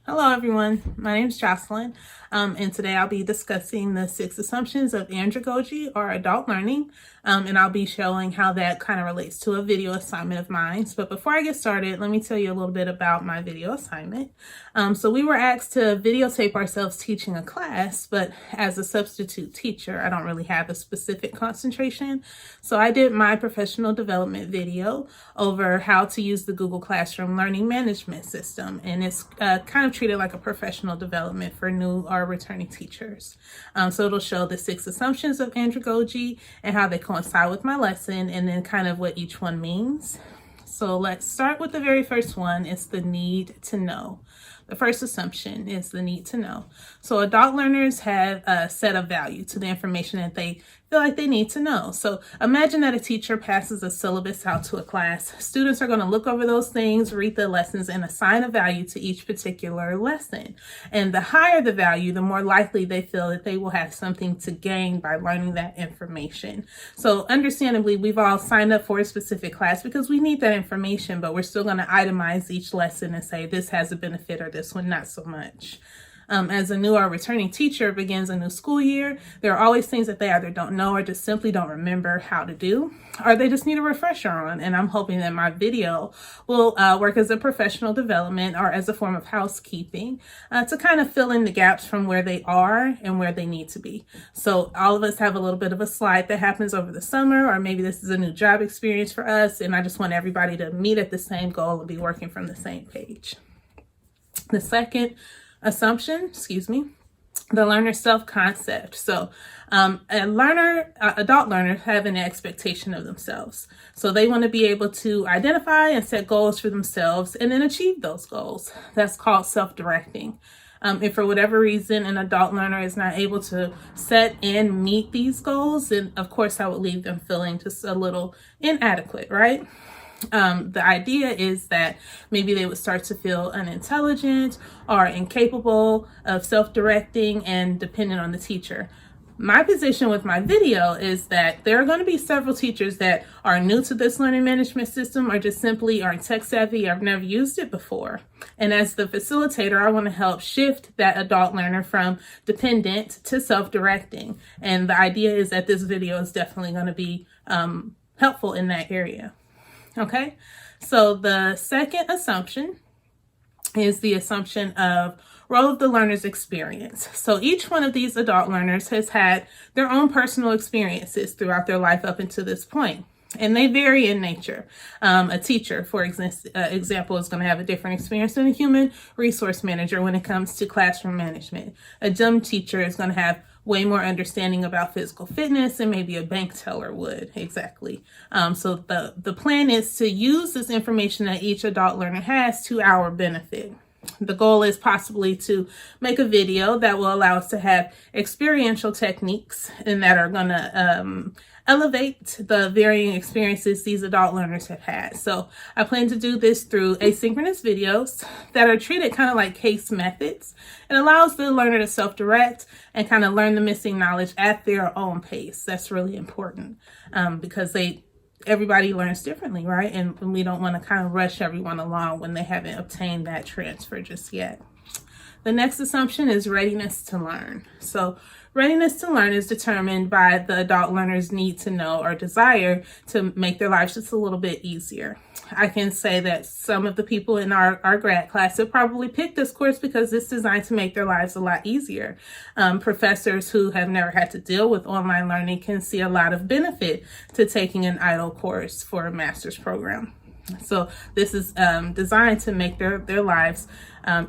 Hello everyone, my name is Jocelyn, and today I'll be discussing the 6 assumptions of andragogy or adult learning, and I'll be showing how that kind of relates to a video assignment of mine. But before I get started, let me tell you a little bit about my video assignment. So we were asked to videotape ourselves teaching a class, but as a substitute teacher, I don't really have a specific concentration. So I did my professional development video over how to use the Google Classroom learning management system, and it's kind of treated like a professional development for new or returning teachers. So it'll show the 6 assumptions of andragogy and how they coincide with my lesson, and then kind of what each one means. So let's start with the very first one. It's the need to know. The first assumption is the need to know. So adult learners have a set of value to the information that they feel like they need to know. So imagine that a teacher passes a syllabus out to a class. Students are going to look over those things, read the lessons, and assign a value to each particular lesson. And the higher the value, the more likely they feel that they will have something to gain by learning that information. So understandably, we've all signed up for a specific class because we need that information, but we're still going to itemize each lesson and say this has a benefit or this one not so much. As a new or returning teacher begins a new school year, there are always things that they either don't know or just simply don't remember how to do, or they just need a refresher on. And I'm hoping that my video will work as a professional development or as a form of housekeeping to kind of fill in the gaps from where they are and where they need to be. So all of us have a little bit of a slide that happens over the summer, or maybe this is a new job experience for us, and I just want everybody to meet at the same goal and be working from the same page. The second assumption, the learner self-concept. So adult learners have an expectation of themselves. So they want to be able to identify and set goals for themselves and then achieve those goals. That's called self-directing. If for whatever reason an adult learner is not able to set and meet these goals, then of course that would leave them feeling just a little inadequate, right? The idea is that maybe they would start to feel unintelligent or incapable of self-directing and dependent on the teacher. My position with my video is that there are going to be several teachers that are new to this learning management system or just simply aren't tech savvy or have never used it before. And as the facilitator, I want to help shift that adult learner from dependent to self-directing. And the idea is that this video is definitely going to be helpful in that area. Okay, so the second assumption is the assumption of role of the learner's experience. So each one of these adult learners has had their own personal experiences throughout their life up until this point, and they vary in nature. A teacher, for example, is going to have a different experience than a human resource manager when it comes to classroom management. A gym teacher is going to have way more understanding about physical fitness than maybe a bank teller would. Exactly. So the plan is to use this information that each adult learner has to our benefit. The goal is possibly to make a video that will allow us to have experiential techniques and that are going to elevate the varying experiences these adult learners have had. So I plan to do this through asynchronous videos that are treated kind of like case methods. It allows the learner to self-direct and kind of learn the missing knowledge at their own pace. That's really important because everybody learns differently, right? And we don't want to kind of rush everyone along when they haven't obtained that transfer just yet. The next assumption is readiness to learn. So readiness to learn is determined by the adult learner's need to know or desire to make their lives just a little bit easier. I can say that some of the people in our grad class have probably picked this course because it's designed to make their lives a lot easier. Professors who have never had to deal with online learning can see a lot of benefit to taking an EIDL course for a master's program. So this is designed to make their lives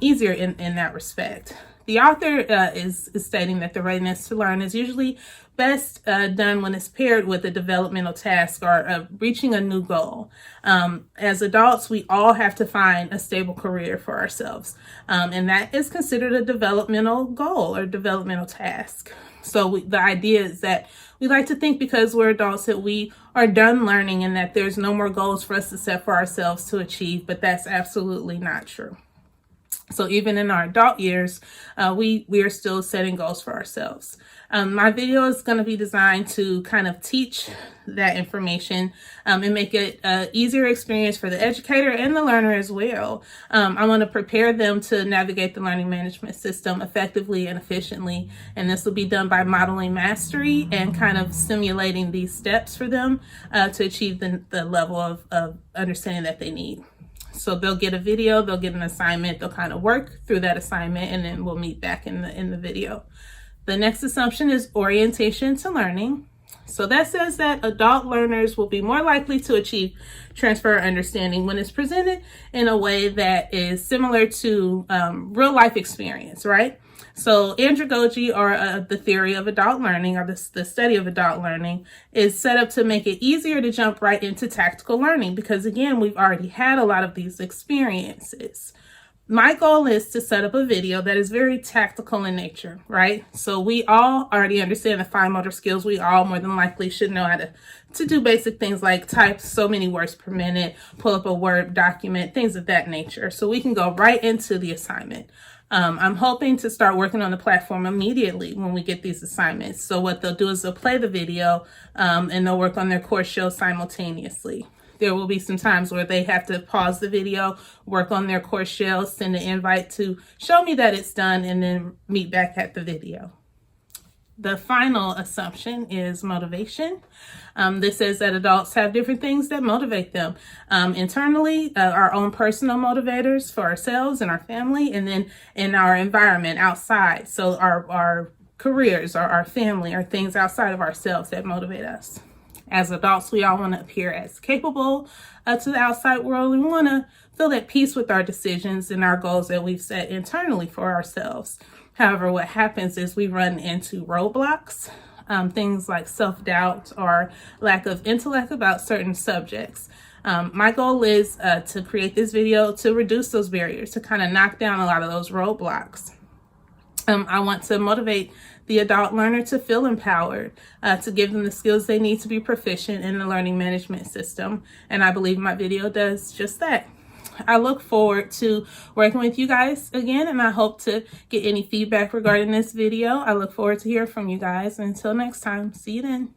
easier in that respect. The author is stating that the readiness to learn is usually best done when it's paired with a developmental task or reaching a new goal. As adults, we all have to find a stable career for ourselves, and that is considered a developmental goal or developmental task. So the idea is that we like to think because we're adults that we are done learning and that there's no more goals for us to set for ourselves to achieve, but that's absolutely not true. So even in our adult years, we are still setting goals for ourselves. My video is going to be designed to kind of teach that information and make it an easier experience for the educator and the learner as well. I want to prepare them to navigate the learning management system effectively and efficiently. And this will be done by modeling mastery and kind of simulating these steps for them to achieve the level of understanding that they need. So they'll get a video, they'll get an assignment, they'll kind of work through that assignment, and then we'll meet back in the video. The next assumption is orientation to learning. So that says that adult learners will be more likely to achieve transfer understanding when it's presented in a way that is similar to real life experience, right? So andragogy, or the theory of adult learning, or the study of adult learning, is set up to make it easier to jump right into tactical learning because, again, we've already had a lot of these experiences. My goal is to set up a video that is very tactical in nature, right? So we all already understand the fine motor skills. We all more than likely should know how to do basic things like type so many words per minute, pull up a Word document, things of that nature. So we can go right into the assignment. I'm hoping to start working on the platform immediately when we get these assignments. So what they'll do is they'll play the video and they'll work on their course show simultaneously. There will be some times where they have to pause the video, work on their course shell, send an invite to show me that it's done, and then meet back at the video. The final assumption is motivation. This says that adults have different things that motivate them. Internally, our own personal motivators for ourselves and our family, and then in our environment outside. So our careers or our family are things outside of ourselves that motivate us. As adults, we all want to appear as capable to the outside world. We want to feel at peace with our decisions and our goals that we've set internally for ourselves. However, what happens is we run into roadblocks, things like self-doubt or lack of intellect about certain subjects. My goal is to create this video to reduce those barriers, to kind of knock down a lot of those roadblocks. I want to motivate the adult learner to feel empowered, to give them the skills they need to be proficient in the learning management system. And I believe my video does just that. I look forward to working with you guys again, and I hope to get any feedback regarding this video. I look forward to hearing from you guys. Until next time, see you then.